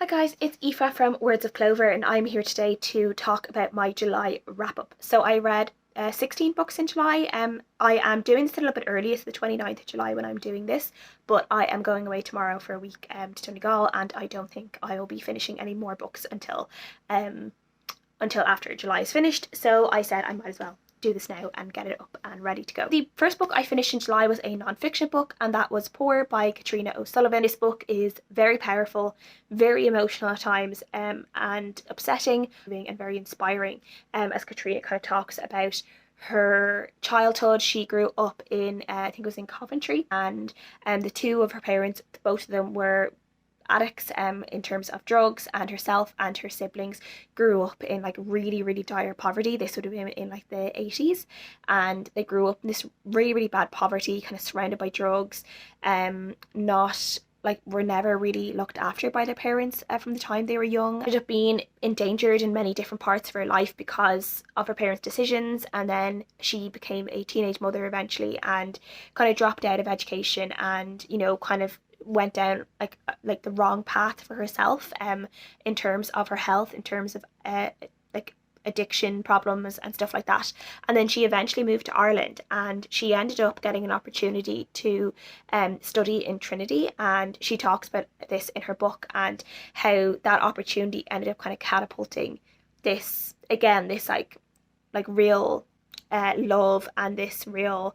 Hi guys, it's Aoife from Words of Clover and I'm here today to talk about my July wrap up. So I read 16 books in July. I am doing this a little bit early. It's the 29th of July when I'm doing this, but I am going away tomorrow for a week to Donegal, and I don't think I will be finishing any more books until after July is finished. So I said I might as well do this now and get it up and ready to go. The first book I finished in July was a non-fiction book, and that was Poor by Katrina O'Sullivan. This book is very powerful, very emotional at times, and upsetting and very inspiring, as Katrina kind of talks about her childhood. She grew up in I think it was in Coventry, and the two of her parents, both of them were addicts in terms of drugs, and herself and her siblings grew up in like really dire poverty. They sort of been in like the 80s, and they grew up in this really bad poverty, kind of surrounded by drugs, not like were never really looked after by their parents from the time they were young. Ended up being endangered in many different parts of her life because of her parents' decisions, and then she became a teenage mother eventually and kind of dropped out of education and, you know, kind of went down like the wrong path for herself in terms of her health, in terms of like addiction problems and stuff like that. And then she eventually moved to Ireland, and she ended up getting an opportunity to study in Trinity, and she talks about this in her book and how that opportunity ended up kind of catapulting this, again, this like real love and this real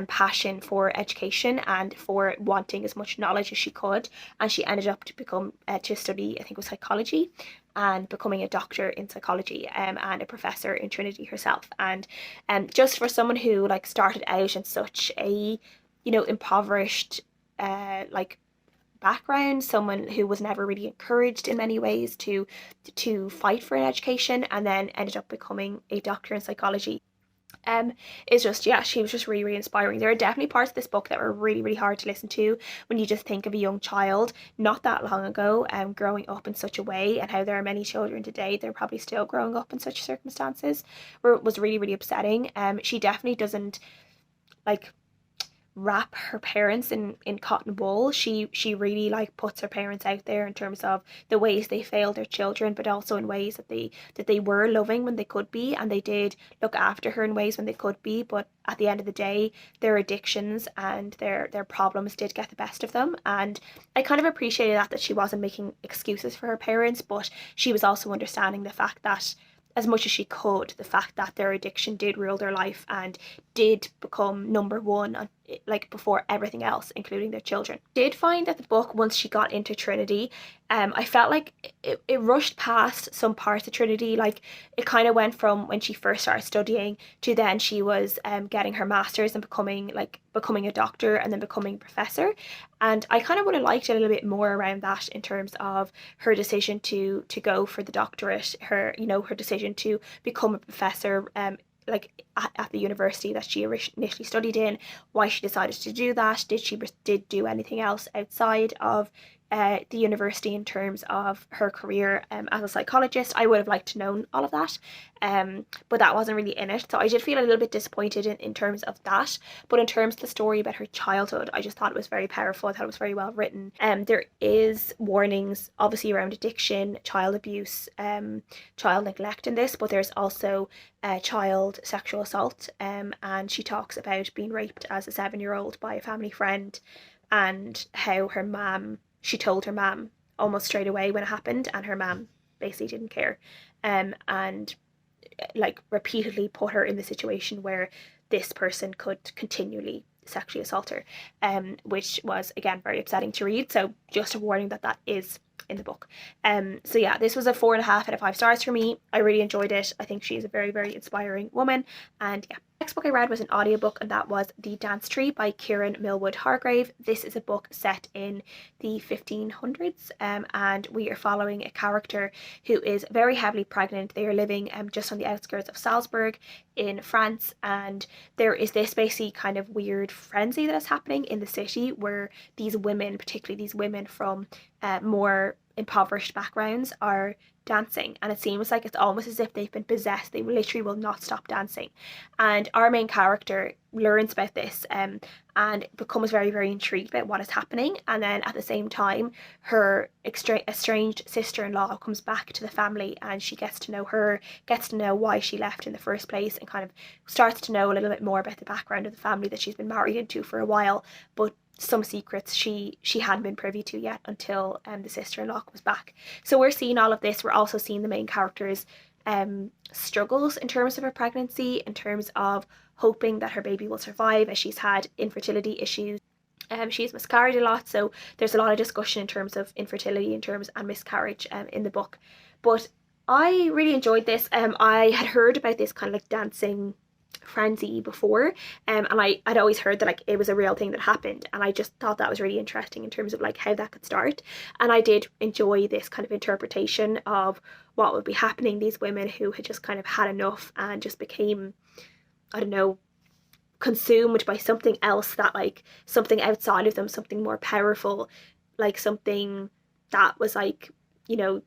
passion for education and for wanting as much knowledge as she could. And she ended up to become to study, I think it was psychology, and becoming a doctor in psychology, and a professor in Trinity herself. And just for someone who like started out in such a, you know, impoverished like background, someone who was never really encouraged in many ways to fight for an education, and then ended up becoming a doctor in psychology, is just, yeah, she was just really inspiring. There are definitely parts of this book that were really hard to listen to when you just think of a young child not that long ago growing up in such a way, and how there are many children today, they're probably still growing up in such circumstances, where it was really upsetting. She definitely doesn't like wrap her parents in cotton wool. She really like puts her parents out there in terms of the ways they failed their children, but also in ways that they were loving when they could be, and they did look after her in ways when they could be. But at the end of the day, their addictions and their problems did get the best of them. And I kind of appreciated that she wasn't making excuses for her parents, but she was also understanding the fact that, as much as she could, the fact that their addiction did rule their life and did become number one, like before everything else, including their children. Did find that the book, once she got into Trinity, I felt like it rushed past some parts of Trinity. Like it kind of went from when she first started studying to then she was getting her master's and becoming a doctor and then becoming a professor. And I kind of would have liked a little bit more around that in terms of her decision to go for the doctorate, her, you know, her decision to become a professor like at the university that she initially studied in, why she decided to do that. Did she do anything else outside of the university in terms of her career as a psychologist? I would have liked to know all of that, but that wasn't really in it. So I did feel a little bit disappointed in terms of that. But in terms of the story about her childhood, I just thought it was very powerful. I thought it was very well written. There is warnings obviously around addiction, child abuse, child neglect in this, but there's also child sexual assault, and she talks about being raped as a 7-year-old by a family friend, and how her mum, she told her mum almost straight away when it happened, and her mum basically didn't care, and like repeatedly put her in the situation where this person could continually sexually assault her, which was again very upsetting to read. So just a warning that that is in the book. So yeah, this was a 4.5 out of 5 stars for me. I really enjoyed it. I think she's a very inspiring woman. And yeah, next book I read was an audiobook, and that was The Dance Tree by Kiran Millwood Hargrave. This is a book set in the 1500s, and we are following a character who is very heavily pregnant. They are living just on the outskirts of Salzburg in France, and there is this basically kind of weird frenzy that is happening in the city, where these women, particularly these women from more impoverished backgrounds are dancing, and it seems like it's almost as if they've been possessed. They literally will not stop dancing, and our main character learns about this and becomes very, very intrigued about what is happening. And then at the same time, her estranged sister-in-law comes back to the family, and she gets to know her, gets to know why she left in the first place, and kind of starts to know a little bit more about the background of the family that she's been married into for a while, but some secrets she hadn't been privy to yet until the sister-in-law comes back. So we're seeing all of this. We're also seeing the main character's struggles in terms of her pregnancy, in terms of hoping that her baby will survive, as she's had infertility issues. She's miscarried a lot, so there's a lot of discussion in terms of infertility and miscarriage in the book. But I really enjoyed this. I had heard about this kind of like dancing frenzy before, and I'd always heard that like it was a real thing that happened, and I just thought that was really interesting in terms of like how that could start. And I did enjoy this kind of interpretation of what would be happening. These women who had just kind of had enough and just became, I don't know, consumed by something else, that like something outside of them, something more powerful, like something that was like, you know,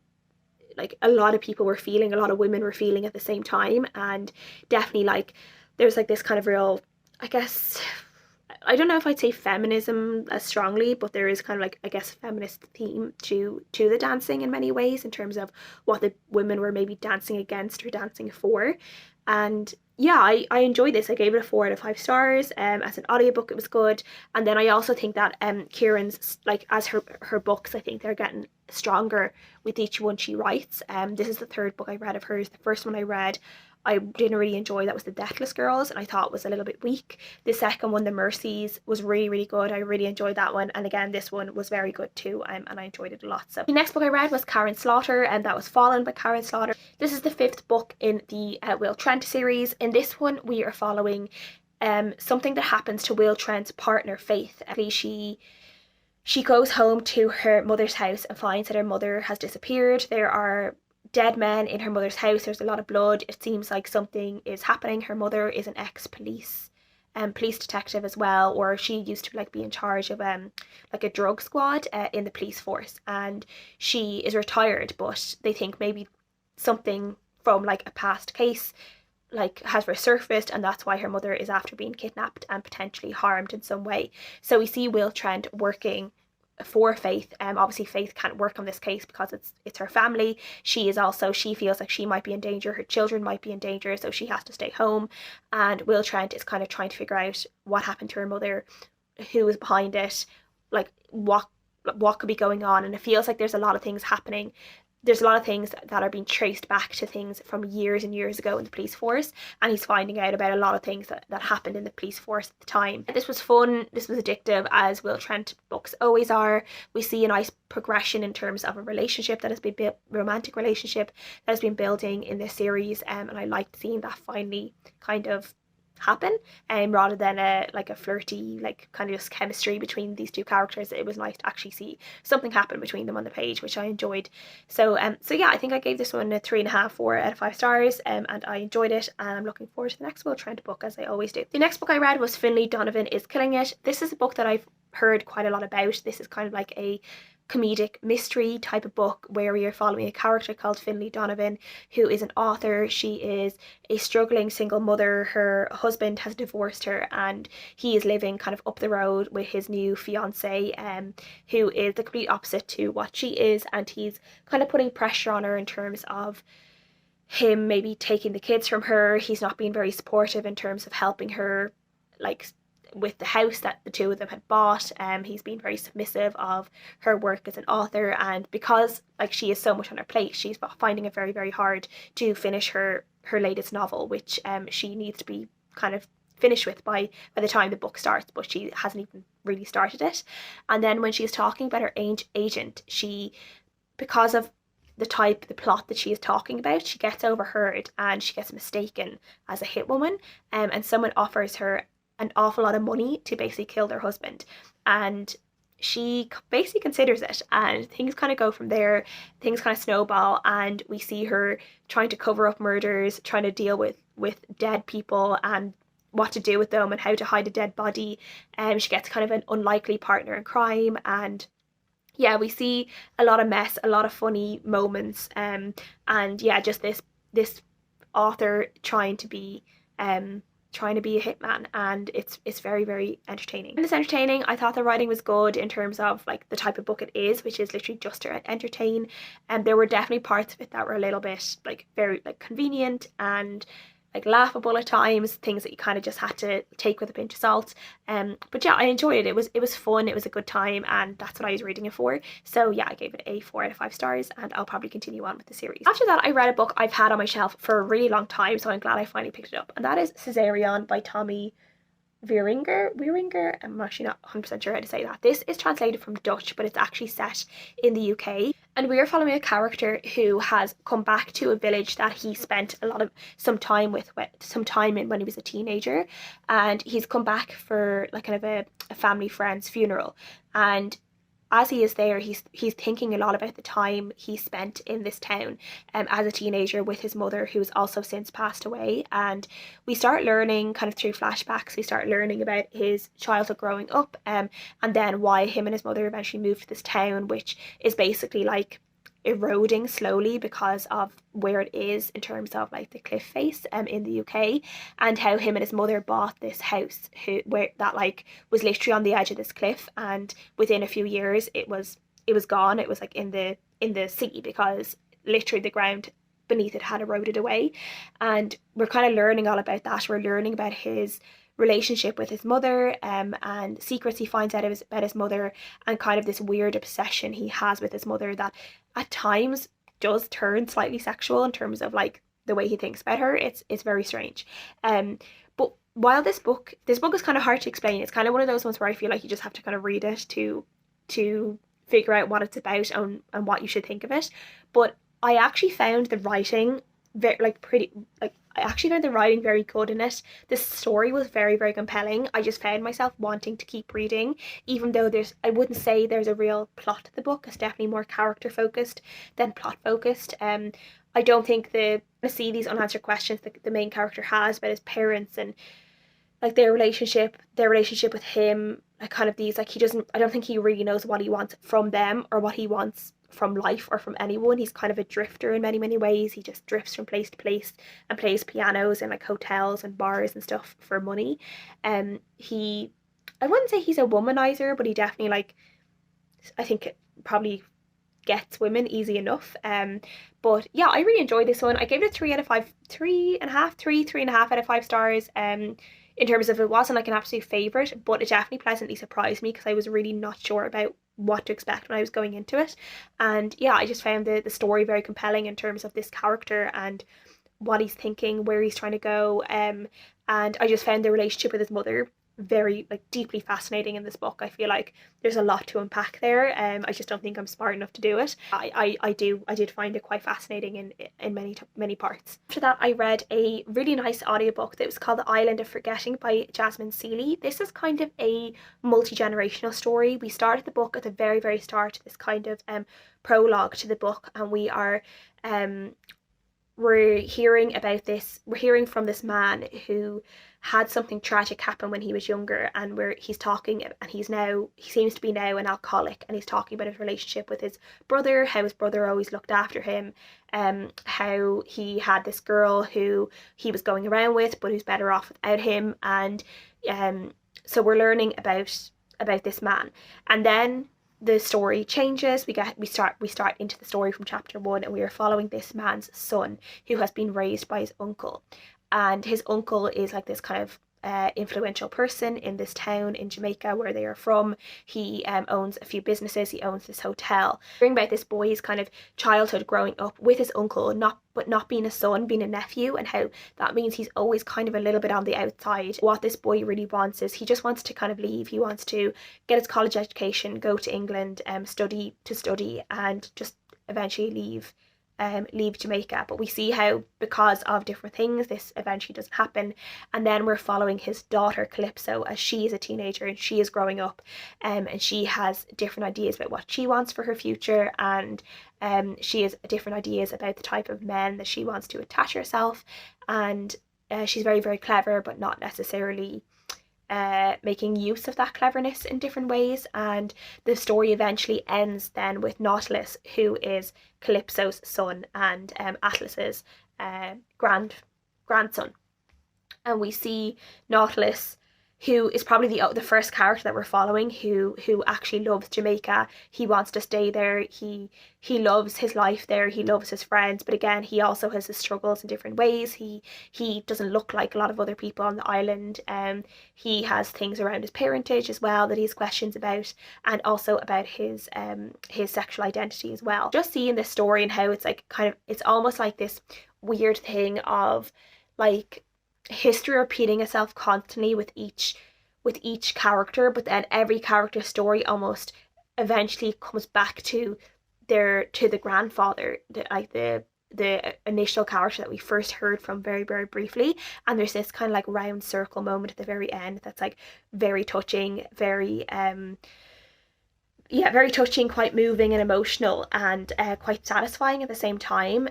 like a lot of people were feeling, a lot of women were feeling at the same time. And definitely like there's like this kind of real, I guess, I don't know if I'd say feminism as strongly, but there is kind of like, I guess, feminist theme to the dancing in many ways, in terms of what the women were maybe dancing against or dancing for. And yeah, I enjoyed this. I gave it a 4 out of 5 stars. As an audiobook, it was good. And then I also think that Kiran's, like, as her books, I think they're getting stronger with each one she writes. This is the 3rd book I read of hers. The first one I read, I didn't really enjoy. That was The Deathless Girls, and I thought it was a little bit weak. The second one, The Mercies, was really, really good. I really enjoyed that one. And again, this one was very good too, and I enjoyed it a lot. So the next book I read was Karen Slaughter, and that was Fallen by Karen Slaughter. This is the 5th book in the Will Trent series. In this one, we are following something that happens to Will Trent's partner, Faith. She goes home to her mother's house and finds that her mother has disappeared. There are dead men in her mother's house. There's a lot of blood. It seems like something is happening. Her mother is an ex-police police detective as well, or she used to like be in charge of like a drug squad in the police force, and she is retired, but they think maybe something from like a past case like has resurfaced, and that's why her mother is after being kidnapped and potentially harmed in some way. So we see Will Trent working for Faith. Obviously Faith can't work on this case because it's her family. She feels like she might be in danger, her children might be in danger, so she has to stay home. And Will Trent is kind of trying to figure out what happened to her mother, who is behind it, like what could be going on. And it feels like there's a lot of things happening. There's a lot of things that are being traced back to things from years and years ago in the police force, and he's finding out about a lot of things that happened in the police force at the time. This was fun, this was addictive, as Will Trent books always are. We see a nice progression in terms of a relationship that has been built, romantic relationship that has been building in this series, and I liked seeing that finally kind of happen, rather than a flirty, like kind of just chemistry between these two characters. It was nice to actually see something happen between them on the page, which I enjoyed. So yeah, I think I gave this one a 3.5, 4 out of 5 stars, and I enjoyed it, and I'm looking forward to the next Will Trent book, as I always do. The next book I read was Finlay Donovan is Killing It. This is a book that I've heard quite a lot about. This is kind of like a comedic mystery type of book where we are following a character called Finlay Donovan, who is an author. She is a struggling single mother. Her husband has divorced her, and he is living kind of up the road with his new fiance, who is the complete opposite to what she is, and he's kind of putting pressure on her in terms of him maybe taking the kids from her. He's not being very supportive in terms of helping her, like, with the house that the two of them had bought. He's been very submissive of her work as an author, and because like she is so much on her plate, she's finding it very, very hard to finish her latest novel, which she needs to be kind of finished with by the time the book starts, but she hasn't even really started it. And then when she's talking about her agent, she, because of the plot that she is talking about, she gets overheard and she gets mistaken as a hitwoman, and someone offers her an awful lot of money to basically kill their husband, and she basically considers it, and things kind of go from there. Things kind of snowball, and we see her trying to cover up murders, trying to deal with dead people and what to do with them and how to hide a dead body. She gets kind of an unlikely partner in crime, and yeah, we see a lot of mess, a lot of funny moments, and yeah, just this author trying to be a hitman, and it's very, very entertaining. And it's entertaining. I thought the writing was good in terms of like the type of book it is, which is literally just to entertain, and there were definitely parts of it that were a little bit like very like convenient and like laughable at times, things that you kind of just had to take with a pinch of salt. But yeah, I enjoyed it. It was fun, it was a good time, and that's what I was reading it for. So yeah, I gave it a 4 out of 5 stars, and I'll probably continue on with the series. After that, I read a book I've had on my shelf for a really long time, so I'm glad I finally picked it up, and that is Caesarion by Tommy Wieringa. I'm actually not 100% sure how to say that. This is translated from Dutch, but it's actually set in the UK. And we are following a character who has come back to a village that he spent some time in when he was a teenager. And he's come back for like kind of a family friend's funeral. And as he is there, he's thinking a lot about the time he spent in this town as a teenager with his mother, who's also since passed away. And we start learning kind of through flashbacks, we start learning about his childhood growing up, and then why him and his mother eventually moved to this town, which is basically like eroding slowly because of where it is in terms of like the cliff face in the UK, and how him and his mother bought this house where that like was literally on the edge of this cliff, and within a few years it was gone. It was like in the sea because literally the ground beneath it had eroded away. And we're kind of learning all about that. We're learning about his relationship with his mother, and secrets he finds out about his mother, and kind of this weird obsession he has with his mother that at times does turn slightly sexual in terms of like the way he thinks about her. It's very strange. But while this book is kind of hard to explain, it's kind of one of those ones where I feel like you just have to kind of read it to figure out what it's about and what you should think of it. But I actually found the writing very good in it. The story was very, very compelling. I just found myself wanting to keep reading, even though I wouldn't say there's a real plot to the book. It's definitely more character focused than plot focused. I don't think to see these unanswered questions that the main character has about his parents and like their relationship with him, like kind of these, like I don't think he really knows what he wants from them or what he wants from life or from anyone. He's kind of a drifter in many, many ways. He just drifts from place to place and plays pianos in like hotels and bars and stuff for money. I wouldn't say he's a womanizer, but he definitely like, I think it probably gets women easy enough. But yeah, I really enjoyed this one. I gave it a 3 out of 5, 3.5 out of 5 stars. In terms of, it wasn't like an absolute favourite, but it definitely pleasantly surprised me because I was really not sure about what to expect when I was going into it. And yeah, I just found the story very compelling in terms of this character and what he's thinking, where he's trying to go, and I just found the relationship with his mother very like deeply fascinating in this book. I feel like there's a lot to unpack there. I just don't think I'm smart enough to do it. I did find it quite fascinating in many parts. After that, I read a really nice audiobook that was called The Island of Forgetting by Jasmine. This is kind of a multi-generational story. We started the book at the very, very start, this kind of prologue to the book, and we're hearing from this man who had something tragic happen when he was younger, and he's talking, and he seems to be now an alcoholic, and he's talking about his relationship with his brother, how his brother always looked after him, how he had this girl who he was going around with but who's better off without him. And so we're learning about this man, and then the story changes. We start into the story from chapter 1, and we are following this man's son who has been raised by his uncle, and his uncle is like this kind of influential person in this town in Jamaica where they are from. He owns a few businesses. He owns this hotel. Hearing about this boy's kind of childhood growing up with his uncle, not being a son, being a nephew, and how that means he's always kind of a little bit on the outside. What this boy really wants is he just wants to kind of leave. He wants to get his college education, go to England, study, and just eventually leave Jamaica. But we see how, because of different things, this eventually doesn't happen. And then we're following his daughter Calypso as she is a teenager and she is growing up, and she has different ideas about what she wants for her future, and she has different ideas about the type of men that she wants to attach herself. And she's very, very clever, but not necessarily making use of that cleverness in different ways. And the story eventually ends then with Nautilus, who is Calypso's son and Atlas's grandson. And we see Nautilus, who is probably the first character that we're following, who actually loves Jamaica. He wants to stay there. He loves his life there. He loves his friends, but again, he also has his struggles in different ways. He doesn't look like a lot of other people on the island. He has things around his parentage as well that he has questions about, and also about his sexual identity as well. Just seeing this story and how it's like it's almost like this weird thing of like history repeating itself constantly with each character, but then every character's story almost eventually comes back to the grandfather, the initial character that we first heard from very, very briefly. And there's this kind of like round circle moment at the very end that's like very touching, very very touching, quite moving and emotional, and quite satisfying at the same time.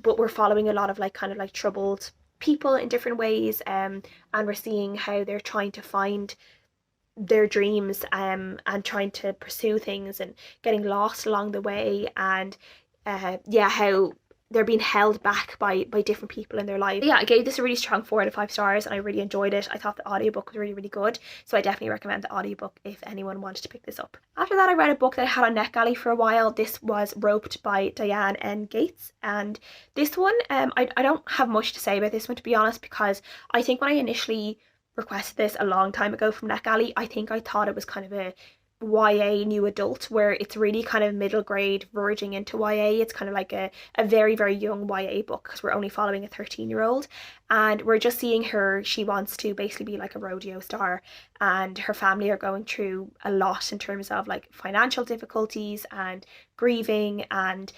But we're following a lot of like kind of like troubled people in different ways, and we're seeing how they're trying to find their dreams, and trying to pursue things and getting lost along the way, and how they're being held back by different people in their life. Yeah, I gave this a really strong 4 out of 5 stars, and I really enjoyed it. I thought the audiobook was really, really good, so I definitely recommend the audiobook if anyone wanted to pick this up. After that, I read a book that I had on NetGalley for a while. This was Roped by Diane N. Gates, and this one, I don't have much to say about this one, to be honest, because I think when I initially requested this a long time ago from NetGalley, I think I thought it was kind of a YA new adult, where it's really kind of middle grade verging into YA. It's kind of like a very, very young YA book, because we're only following a 13-year-old, and we're just seeing her. She wants to basically be like a rodeo star, and her family are going through a lot in terms of like financial difficulties and grieving, and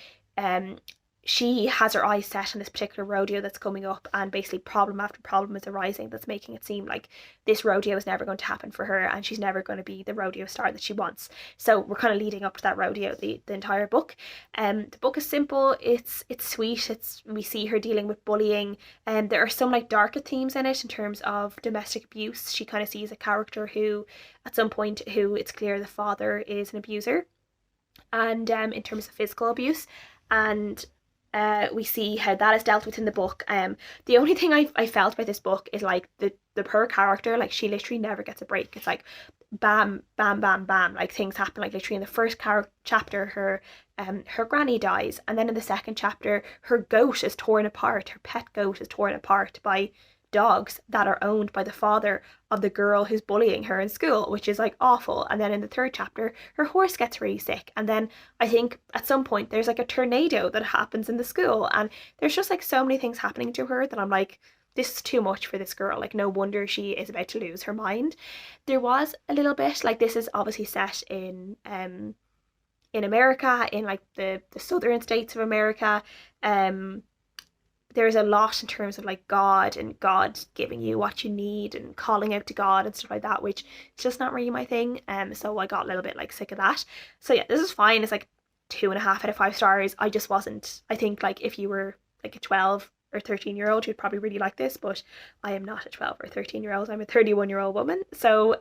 she has her eyes set on this particular rodeo that's coming up, and basically problem after problem is arising that's making it seem like this rodeo is never going to happen for her, and she's never going to be the rodeo star that she wants. So we're kind of leading up to that rodeo the entire book. The book is simple, it's sweet, we see her dealing with bullying, and there are some like darker themes in it in terms of domestic abuse. She kind of sees a character who at some point who it's clear the father is an abuser, and in terms of physical abuse, and we see how that is dealt with in the book. The only thing I felt about this book is like the per character, like she literally never gets a break. It's like bam, bam, bam, bam, like things happen. Like literally in the first chapter, her granny dies, and then in the second chapter, her goat is torn apart. Her pet goat is torn apart by dogs that are owned by the father of the girl who's bullying her in school, which is like awful. And then in the third chapter, her horse gets really sick, and then I think at some point there's like a tornado that happens in the school, and there's just like so many things happening to her that I'm like, this is too much for this girl. Like no wonder she is about to lose her mind. There was a little bit like, this is obviously set in America, in like the southern states of America. There's a lot in terms of like God and God giving you what you need and calling out to God and stuff like that, which is just not really my thing. So I got a little bit like sick of that. So yeah, this is fine. It's like 2.5 out of 5 stars. I just wasn't, I think like if you were like a 12 or 13-year-old, you'd probably really like this, but I am not a 12 or 13-year-old. I'm a 31-year-old woman. So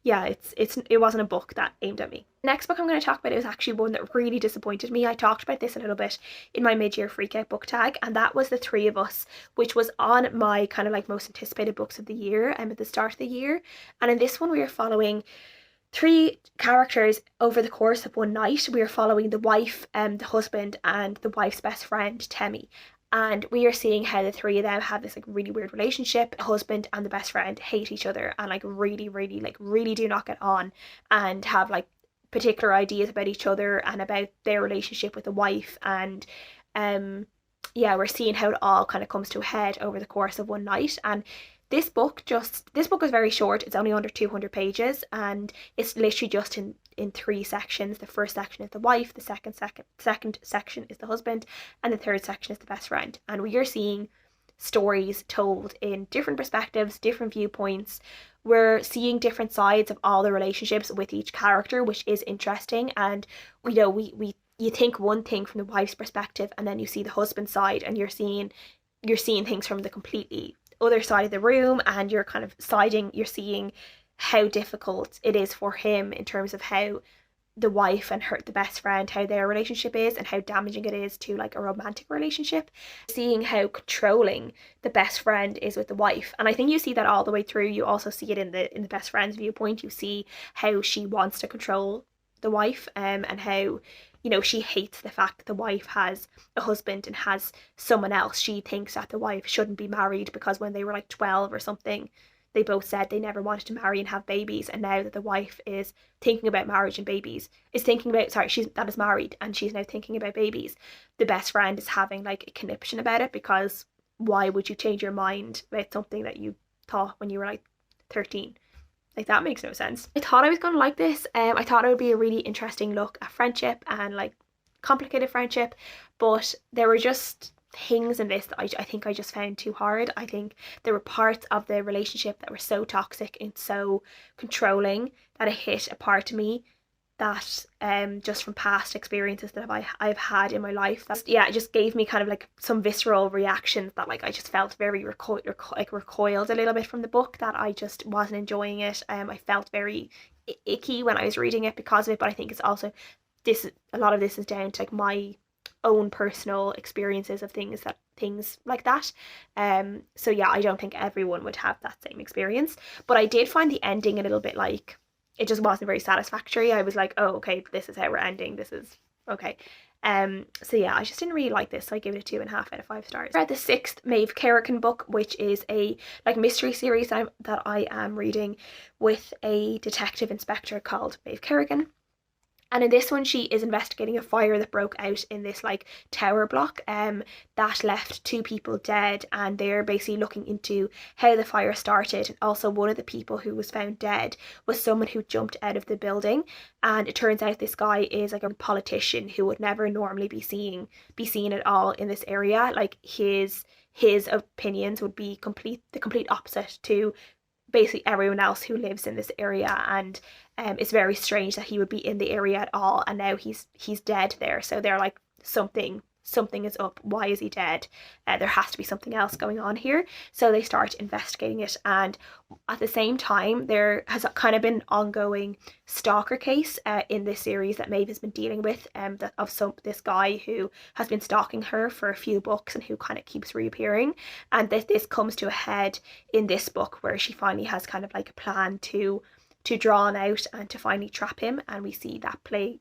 yeah, it wasn't a book that aimed at me. Next book I'm going to talk about is actually one that really disappointed me. I talked about this a little bit in my mid-year freakout book tag, and that was The Three of Us, which was on my kind of like most anticipated books of the year at the start of the year. And in this one we are following 3 characters over the course of one night. We are following the wife, the husband, and the wife's best friend, Temmie. And we are seeing how the 3 of them have this like really weird relationship. The husband and the best friend hate each other and like really do not get on, and have like particular ideas about each other and about their relationship with the wife. And we're seeing how it all kind of comes to a head over the course of one night. And this book is very short. It's only under 200 pages, and it's literally just in 3 sections. The first section is the wife, the second section is the husband, and the third section is the best friend. And we are seeing stories told in different perspectives, different viewpoints. We're seeing different sides of all the relationships with each character, which is interesting. And you think one thing from the wife's perspective, and then you see the husband's side, and you're seeing things from the completely other side of the room, and you're kind of you're seeing how difficult it is for him in terms of how the wife and the best friend, how their relationship is and how damaging it is to like a romantic relationship. Seeing how controlling the best friend is with the wife, and I think you see that all the way through. You also see it in the best friend's viewpoint. You see how she wants to control the wife, and how, you know, she hates the fact that the wife has a husband and has someone else. She thinks that the wife shouldn't be married because when they were like 12 or something, they both said they never wanted to marry and have babies, and now that the wife is thinking about marriage and babies, that is married and she's now thinking about babies, the best friend is having like a conniption about it, because why would you change your mind about something that you thought when you were like 13? Like, that makes no sense. I thought I was going to like this. I thought it would be a really interesting look at friendship and like complicated friendship, but there were just things in this that I think I just found too hard. I think there were parts of the relationship that were so toxic and so controlling that it hit a part of me that just from past experiences that I've had in my life, that it just gave me kind of like some visceral reactions that like I just felt very recoiled a little bit from the book, that I just wasn't enjoying it. I felt very icky when I was reading it because of it, but I think it's also a lot of this is down to like my own personal experiences of things like that. So yeah, I don't think everyone would have that same experience, but I did find the ending a little bit like, it just wasn't very satisfactory. I was like, oh, okay, this is how we're ending, this is okay. So yeah, I just didn't really like this, so I gave it a 2.5 out of 5 stars. I read the 6th Maeve Kerrigan book, which is a like mystery series that I am reading with a detective inspector called Maeve Kerrigan. And in this one, she is investigating a fire that broke out in this like tower block that left 2 people dead, and they're basically looking into how the fire started. And also, one of the people who was found dead was someone who jumped out of the building, and it turns out this guy is like a politician who would never normally be seen at all in this area. Like, his opinions would be the complete opposite to basically everyone else who lives in this area, and it's very strange that he would be in the area at all, and now he's dead there. So they're like, something is up. Why is he dead? There has to be something else going on here. So they start investigating it, and at the same time there has kind of been an ongoing stalker case in this series that Maeve has been dealing with, this guy who has been stalking her for a few books and who kind of keeps reappearing. And this comes to a head in this book, where she finally has kind of like a plan to draw him out and to finally trap him, and we see that play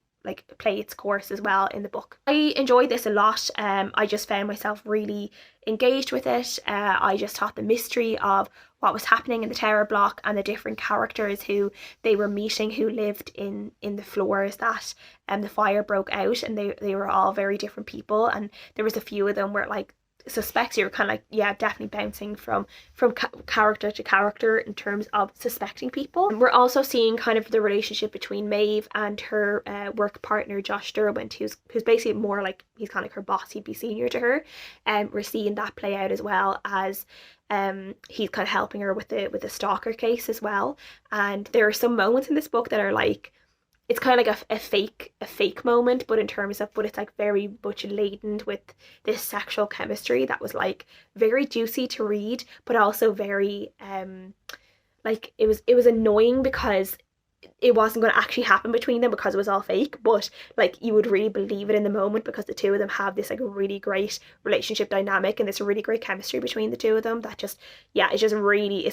its course as well in the book. I enjoyed this a lot. I just found myself really engaged with it. I just thought the mystery of what was happening in the tower block and the different characters who they were meeting, who lived in the floors that the fire broke out, and they were all very different people, and there was a few of them where like suspects, you were kind of like, yeah, definitely bouncing from character to character in terms of suspecting people. And we're also seeing kind of the relationship between Maeve and her work partner Josh Derwent, who's basically more like, he's kind of like her boss, he'd be senior to her, and we're seeing that play out, as well as he's kind of helping her with the stalker case as well. And there are some moments in this book that are like, it's kind of like a fake moment, but it's like very much laden with this sexual chemistry that was like very juicy to read, but also very like it was annoying because it wasn't going to actually happen between them because it was all fake, but like you would really believe it in the moment because the two of them have this like really great relationship dynamic and this really great chemistry between the two of them that just, yeah, it's just really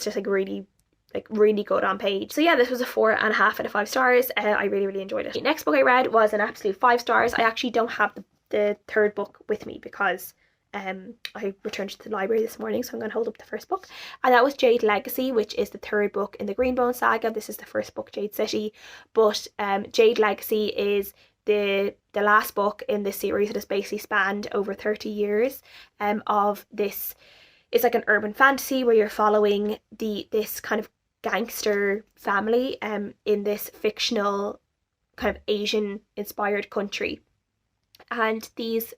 good on page. So yeah, this was a 4.5 out of 5 stars. I really enjoyed it. The next book I read was an absolute 5 stars. I actually don't have the third book with me because I returned to the library this morning, so I'm going to hold up the first book, and that was Jade Legacy, which is the 3rd book in the Greenbone saga. This is the first book, Jade City, but Jade Legacy is the last book in this series that has basically spanned over 30 years of this. It's like an urban fantasy where you're following this kind of gangster family in this fictional kind of Asian inspired country, and this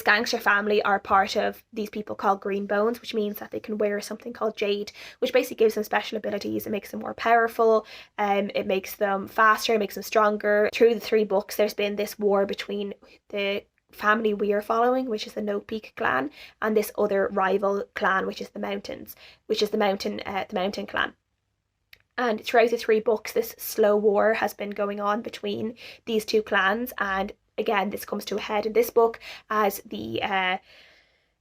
gangster family are part of these people called Greenbones, which means that they can wear something called jade, which basically gives them special abilities. It makes them more powerful, it makes them faster, it makes them stronger. Through the 3 books there's been this war between the family we are following, which is the No Peak clan, and this other rival clan, which is the Mountains, which is the Mountain clan. And throughout the 3 books, this slow war has been going on between these 2 clans, and again, this comes to a head in this book as the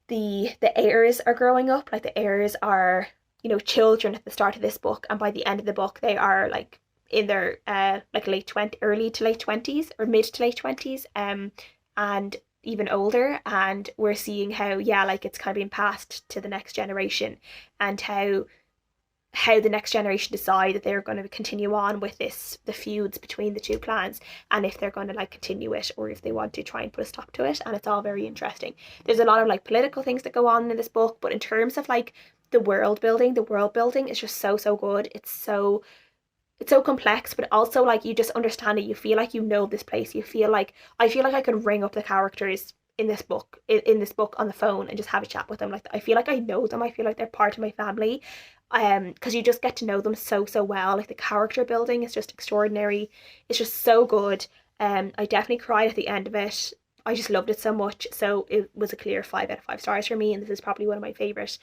heirs are growing up. Like, the heirs are, you know, children at the start of this book, and by the end of the book, they are like in their like early to late 20s, or mid to late 20s, and even older. And we're seeing how, yeah, like, it's kind of being passed to the next generation, and how the next generation decide that they're going to continue on with the feuds between the 2 clans, and if they're going to like continue it, or if they want to try and put a stop to it. And it's all very interesting. There's a lot of like political things that go on in this book, but in terms of like the world building is just so good. It's so complex, but also like you just understand it. You feel like you know this place. I feel like I could ring up the characters in this book on the phone and just have a chat with them. Like, I feel like I know them. I feel like they're part of my family, because you just get to know them so well. Like, the character building is just extraordinary. It's just so good. I definitely cried at the end of it. I just loved it so much. So it was a clear 5 out of 5 stars for me, and this is probably one of my favourite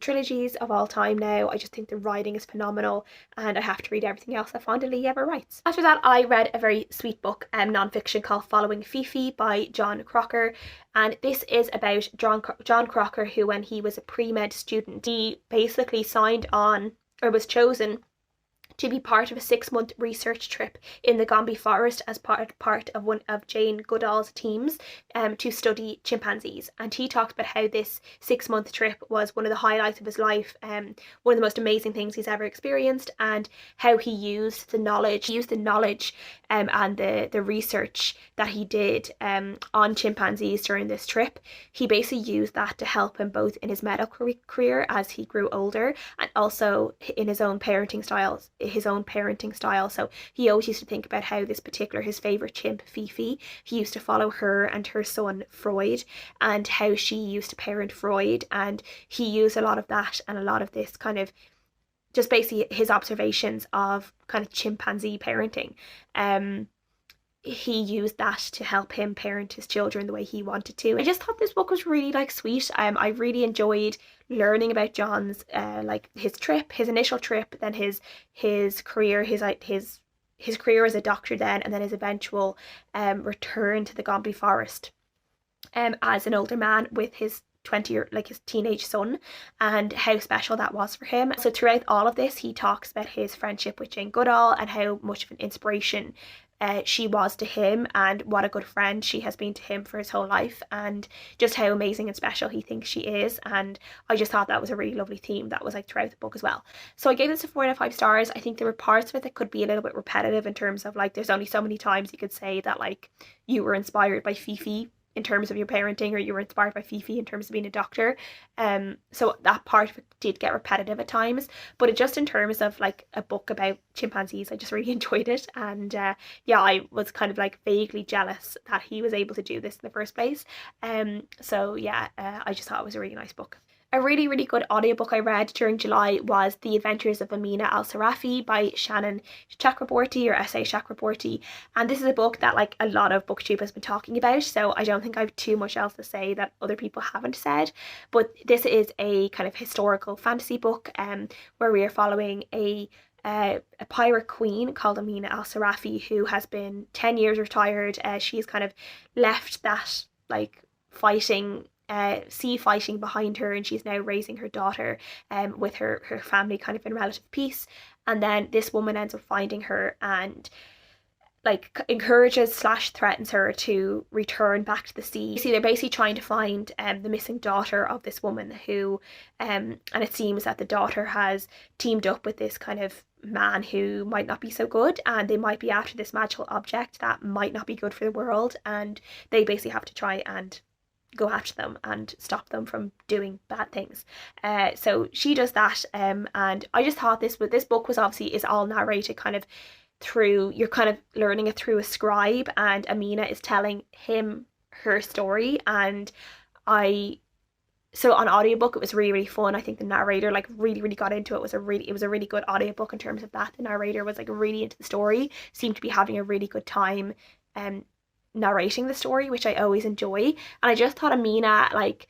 trilogies of all time now. I just think the writing is phenomenal, and I have to read everything else that Fonda Lee ever writes. After that, I read a very sweet book, non-fiction, called Following Fifi by John Crocker, and this is about John Crocker, who, when he was a pre-med student, he basically signed on, or was chosen to be part of a 6-month research trip in the Gombe forest as part of one of Jane Goodall's teams to study chimpanzees. And he talked about how this 6-month trip was one of the highlights of his life, one of the most amazing things he's ever experienced, and how he used the knowledge and the research that he did on chimpanzees during this trip. He basically used that to help him both in his medical career as he grew older, and also in his own parenting style. So he always used to think about how his favorite chimp, Fifi, he used to follow her and her son Freud, and how she used to parent Freud, and he used a lot of that and a lot of this kind of just basically his observations of kind of chimpanzee parenting. He used that to help him parent his children the way he wanted to. I just thought this book was really like sweet. I really enjoyed learning about John's like his initial trip, then his career, his career as a doctor then, and then his eventual return to the Gombe forest as an older man with his his teenage son, and how special that was for him. So throughout all of this, he talks about his friendship with Jane Goodall and how much of an inspiration she was to him, and what a good friend she has been to him for his whole life, and just how amazing and special he thinks she is. And I just thought that was a really lovely theme that was like throughout the book as well. So I gave this a 4 out of 5 stars. I think there were parts of it that could be a little bit repetitive in terms of like, there's only so many times you could say that like you were inspired by Fifi in terms of your parenting, or you were inspired by Fifi in terms of being a doctor. So that part of it did get repetitive at times, but it just, in terms of like a book about chimpanzees, I just really enjoyed it. And yeah, I was kind of like vaguely jealous that he was able to do this in the first place. So yeah, I just thought it was a really nice book. A really, really good audiobook I read during July was The Adventures of Amina al-Sirafi by Shannon Chakraborty, or S.A. Chakraborty. And this is a book that like a lot of BookTube has been talking about, so I don't think I have too much else to say that other people haven't said. But this is a kind of historical fantasy book where we are following a pirate queen called Amina al-Sirafi, who has been 10 years retired. She's kind of left that like sea fighting behind her, and she's now raising her daughter with her family kind of in relative peace. And then this woman ends up finding her and like encourages / threatens her to return back to the sea. See, they're basically trying to find the missing daughter of this woman who and it seems that the daughter has teamed up with this kind of man who might not be so good, and they might be after this magical object that might not be good for the world, and they basically have to try and go after them and stop them from doing bad things. So she does that, and I just thought this book was obviously is all narrated kind of through, you're kind of learning it through a scribe, and Amina is telling him her story. And so on audiobook it was really, really fun. I think the narrator like really, really got into it. It was a really good audiobook in terms of that. The narrator was like really into the story, seemed to be having a really good time narrating the story, which I always enjoy. And I just thought Amina, like,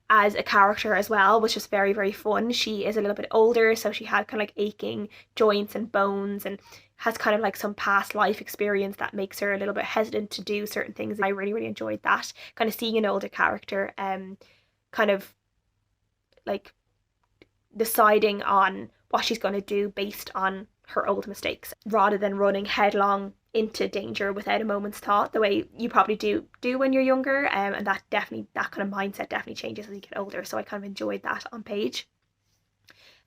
as a character as well, was just very, very fun. She is a little bit older, so she had kind of like aching joints and bones, and has kind of like some past life experience that makes her a little bit hesitant to do certain things. I really, really enjoyed that, kind of seeing an older character kind of like deciding on what she's going to do based on her old mistakes, rather than running headlong into danger without a moment's thought, the way you probably do when you're younger. And that kind of mindset definitely changes as you get older, so I kind of enjoyed that on page.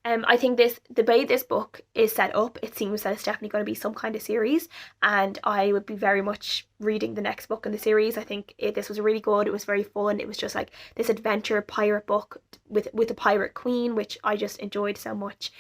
I think the way this book is set up, it seems that it's definitely going to be some kind of series, and I would be very much reading the next book in the series. I think this was really good. It was very fun. It was just like this adventure pirate book with a pirate queen, which I just enjoyed so much.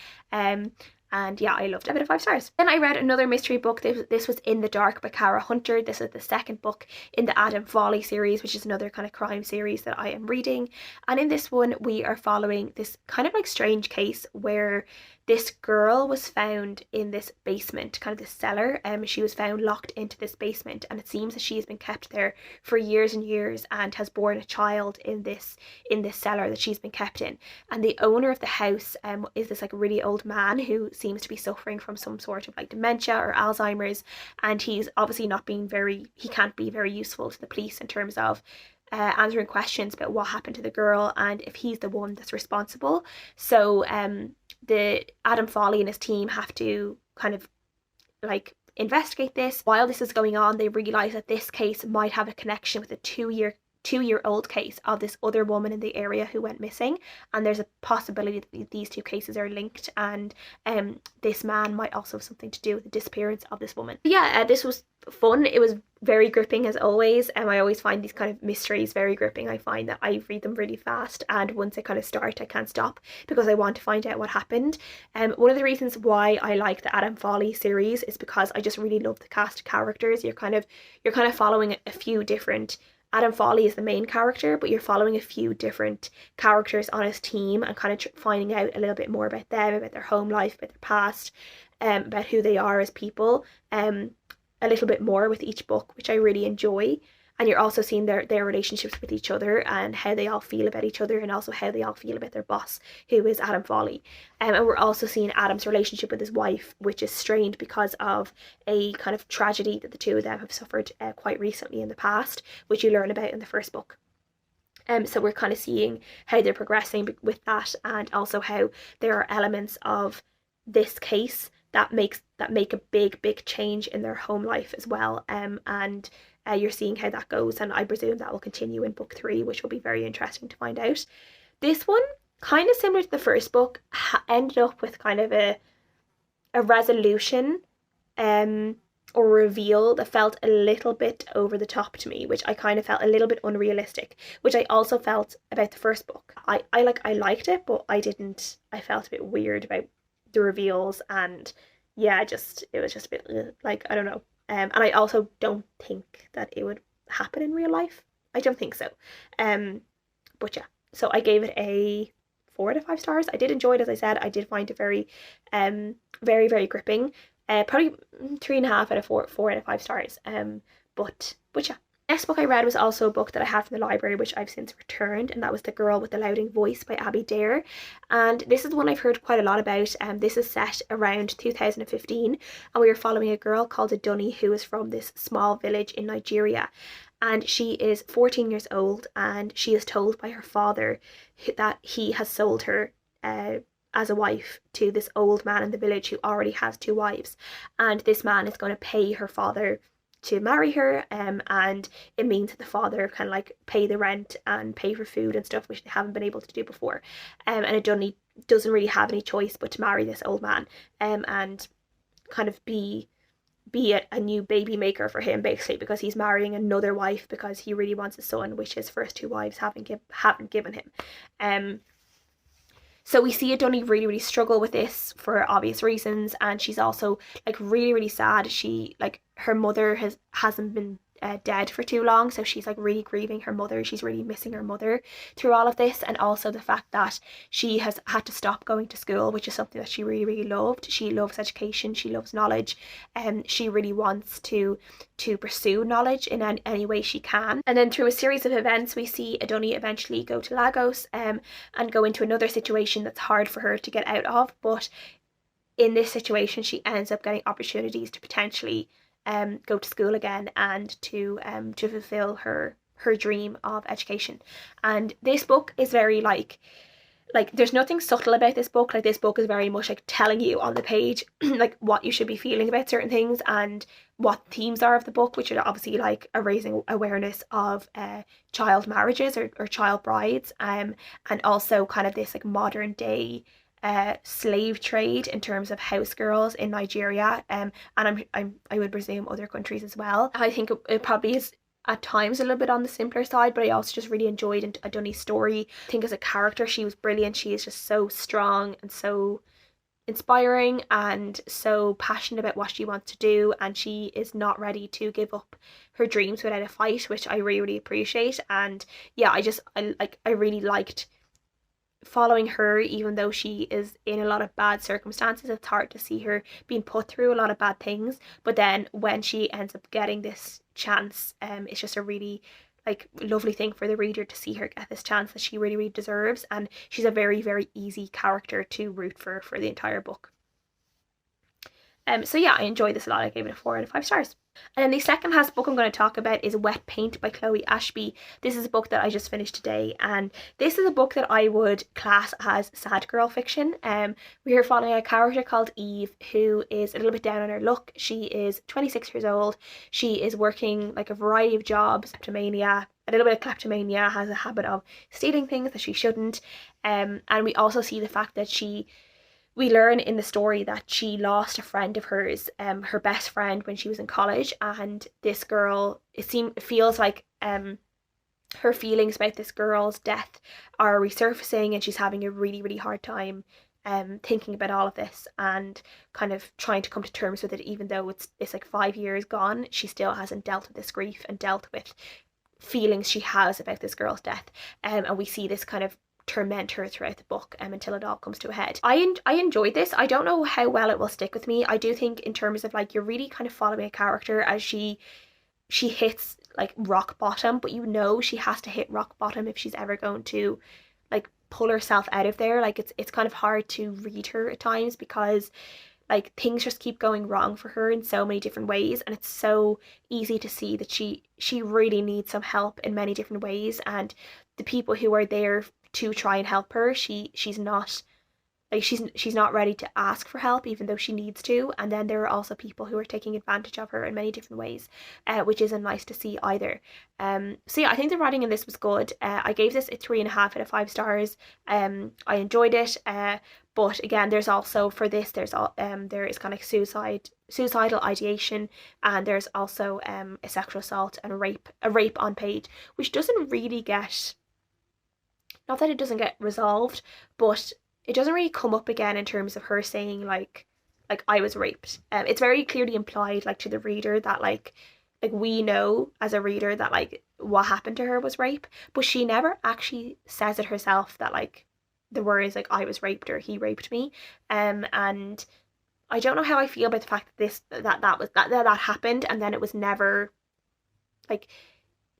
And yeah, I loved it. I give it 5 stars. Then I read another mystery book. This was In the Dark by Cara Hunter. This is the second book in the Adam Foley series, which is another kind of crime series that I am reading. And in this one, we are following this kind of like strange case where this girl was found in this basement, kind of this cellar. She was found locked into this basement, and it seems that she has been kept there for years and years and has born a child in this cellar that she's been kept in. And the owner of the house is this like really old man who seems to be suffering from some sort of like dementia or Alzheimer's, and he's obviously he can't be very useful to the police in terms of answering questions about what happened to the girl and if he's the one that's responsible. So the Adam Foley and his team have to kind of like investigate this. While this is going on, they realise that this case might have a connection with a two-year-old case of this other woman in the area who went missing, and there's a possibility that these two cases are linked, and this man might also have something to do with the disappearance of this woman. Yeah, this was fun. It was very gripping as always, and I always find these kind of mysteries very gripping. I find that I read them really fast, and once I kind of start, I can't stop because I want to find out what happened. One of the reasons why I like the Adam Foley series is because I just really love the cast of characters. You're kind of following a few different. Adam Foley is the main character, but you're following a few different characters on his team and kind of finding out a little bit more about them, about their home life, about their past, about who they are as people, a little bit more with each book, which I really enjoy. And you're also seeing their relationships with each other and how they all feel about each other, and also how they all feel about their boss, who is Adam Foley. And we're also seeing Adam's relationship with his wife, which is strained because of a kind of tragedy that the two of them have suffered quite recently in the past, which you learn about in the first book. So we're kind of seeing how they're progressing with that, and also how there are elements of this case that make a big change in their home life as well. And you're seeing how that goes, and I presume that will continue in book 3, which will be very interesting to find out. This one, kind of similar to the first book, ended up with kind of a resolution or reveal that felt a little bit over the top to me, which I kind of felt a little bit unrealistic, which I also felt about the first book. I liked it, but I felt a bit weird about the reveals, and yeah, it was just a bit like, I don't know. And I also don't think that it would happen in real life. I don't think so. But yeah, so I gave it a 4 out of 5 stars. I did enjoy it, as I said. I did find it very, very gripping. Probably 3.5 out of 4 out of 5 stars. But yeah. Next book I read was also a book that I had from the library, which I've since returned, and that was The Girl with the Louding Voice by Abby Dare. And this is one I've heard quite a lot about. This is set around 2015, and we are following a girl called Adunni who is from this small village in Nigeria. And she is 14 years old, and she is told by her father that he has sold her as a wife to this old man in the village who already has 2 wives. And this man is going to pay her father to marry her, and it means that the father can like pay the rent and pay for food and stuff, which they haven't been able to do before. And Adunni doesn't really have any choice but to marry this old man, and kind of be a new baby maker for him, basically, because he's marrying another wife because he really wants a son, which his first 2 wives haven't given him. So we see Adunni really struggle with this for obvious reasons, and she's also like really sad. She, like, her mother hasn't been dead for too long, so she's like really grieving her mother. She's really missing her mother through all of this, and also the fact that she has had to stop going to school, which is something that she really loved. She loves education, she loves knowledge, and she really wants to pursue knowledge in any way she can. And then through a series of events, we see Adunni eventually go to Lagos and go into another situation that's hard for her to get out of, but in this situation she ends up getting opportunities to potentially go to school again and to fulfill her dream of education. And this book is very like there's nothing subtle about this book. Like, this book is very much like telling you on the page like what you should be feeling about certain things and what themes are of the book, which are obviously like a raising awareness of child marriages or child brides, and also kind of this like modern day slave trade in terms of house girls in Nigeria, and I would presume other countries as well. I think it probably is at times a little bit on the simpler side, but I also just really enjoyed Adunni's story. I think as a character she was brilliant. She is just so strong and so inspiring and so passionate about what she wants to do, and she is not ready to give up her dreams without a fight, which I really appreciate. And yeah, I really liked following her, even though she is in a lot of bad circumstances. It's hard to see her being put through a lot of bad things, but then when she ends up getting this chance, it's just a really like lovely thing for the reader to see her get this chance that she really deserves. And she's a very easy character to root for the entire book. So yeah, I enjoyed this a lot. I gave it a 4 out of 5 stars. And then the second last book I'm going to talk about is Wet Paint by Chloe Ashby. This is a book that I just finished today, and this is a book that I would class as sad girl fiction. We are following a character called Eve, who is a little bit down on her luck. She is 26 years old. She is working like a variety of jobs, kleptomania, a little bit of kleptomania, has a habit of stealing things that she shouldn't. And we also see the fact that we learn in the story that she lost a friend of hers, her best friend, when she was in college, and this girl, it feels like her feelings about this girl's death are resurfacing, and she's having a really hard time thinking about all of this and kind of trying to come to terms with it. Even though it's like 5 years gone, she still hasn't dealt with this grief and dealt with feelings she has about this girl's death, and we see this kind of torment her throughout the book until it all comes to a head. I enjoyed this. I don't know how well it will stick with me. I do think in terms of like, you're really kind of following a character as she hits like rock bottom, but you know she has to hit rock bottom if she's ever going to like pull herself out of there. Like, it's kind of hard to read her at times because like things just keep going wrong for her in so many different ways, and it's so easy to see that she really needs some help in many different ways, and the people who are there to try and help her, she's not ready to ask for help even though she needs to. And then there are also people who are taking advantage of her in many different ways, which isn't nice to see either. So yeah, I think the writing in this was good. I gave this a 3.5 out of 5 stars. I enjoyed it, but again, there's also for this there is kind of suicidal ideation, and there's also a sexual assault and a rape on page, which doesn't really get, not that it doesn't get resolved, but it doesn't really come up again in terms of her saying like I was raped. It's very clearly implied like to the reader that like we know as a reader that like what happened to her was rape, but she never actually says it herself that like the words like I was raped or he raped me. And I don't know how I feel about the fact that that happened, and then it was never like,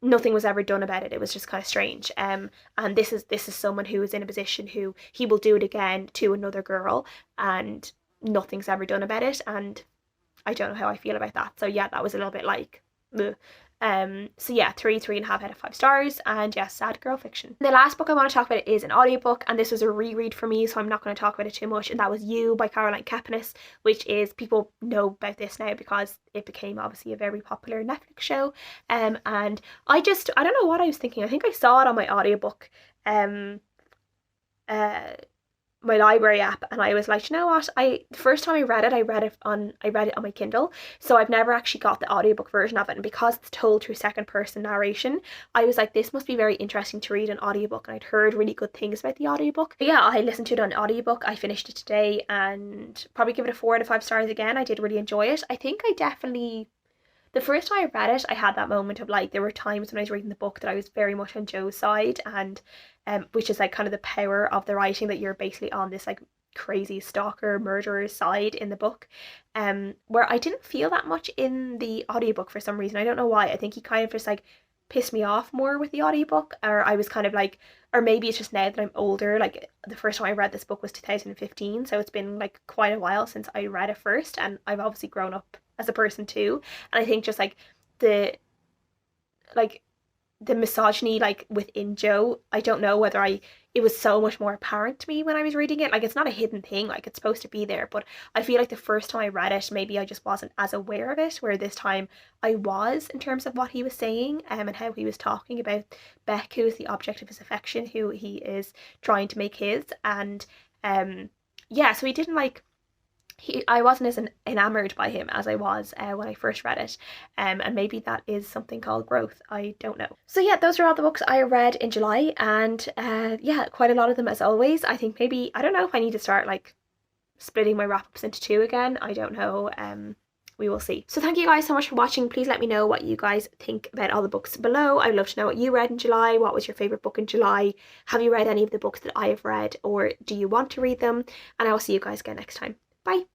nothing was ever done about it. It was just kind of strange. And this is someone who is in a position who he will do it again to another girl, and nothing's ever done about it, and I don't know how I feel about that. So yeah, that was a little bit like ugh. So yeah, 3.5 out of 5 stars, and yeah, sad girl fiction. The last book I want to talk about is an audiobook, and this was a reread for me, so I'm not going to talk about it too much, and that was You by Caroline Kepnes, which is, people know about this now because it became obviously a very popular Netflix show. And I don't know what I was thinking. I think I saw it on my audiobook my library app, and I was like, you know what, the first time I read it on my Kindle, so I've never actually got the audiobook version of it, and because it's told through second person narration, I was like, this must be very interesting to read an audiobook, and I'd heard really good things about the audiobook. But yeah, I listened to it on audiobook. I finished it today and probably give it a 4 out of 5 stars again. I did really enjoy it. I think The first time I read it, I had that moment of like, there were times when I was reading the book that I was very much on Joe's side, and which is like kind of the power of the writing, that you're basically on this like crazy stalker murderer side in the book, where I didn't feel that much in the audiobook for some reason. I don't know why. I think he kind of just like pissed me off more with the audiobook, or I was kind of like, or maybe it's just now that I'm older. Like the first time I read this book was 2015, so it's been like quite a while since I read it first, and I've obviously grown up as a person too. And I think just like the misogyny like within Joe, I don't know whether it was so much more apparent to me when I was reading it. Like it's not a hidden thing, like it's supposed to be there, but I feel like the first time I read it, maybe I just wasn't as aware of it, where this time I was, in terms of what he was saying, and how he was talking about Beck, who is the object of his affection, who he is trying to make his. And yeah, so he didn't like, I wasn't as enamored by him as I was when I first read it, and maybe that is something called growth. I don't know. So yeah, those are all the books I read in July, and yeah, quite a lot of them as always. I think maybe, I don't know if I need to start like splitting my wrap-ups into two again. I don't know. We will see. So thank you guys so much for watching. Please let me know what you guys think about all the books below. I'd love to know what you read in July. What was your favourite book in July? Have you read any of the books that I have read, or do you want to read them? And I will see you guys again next time. Bye.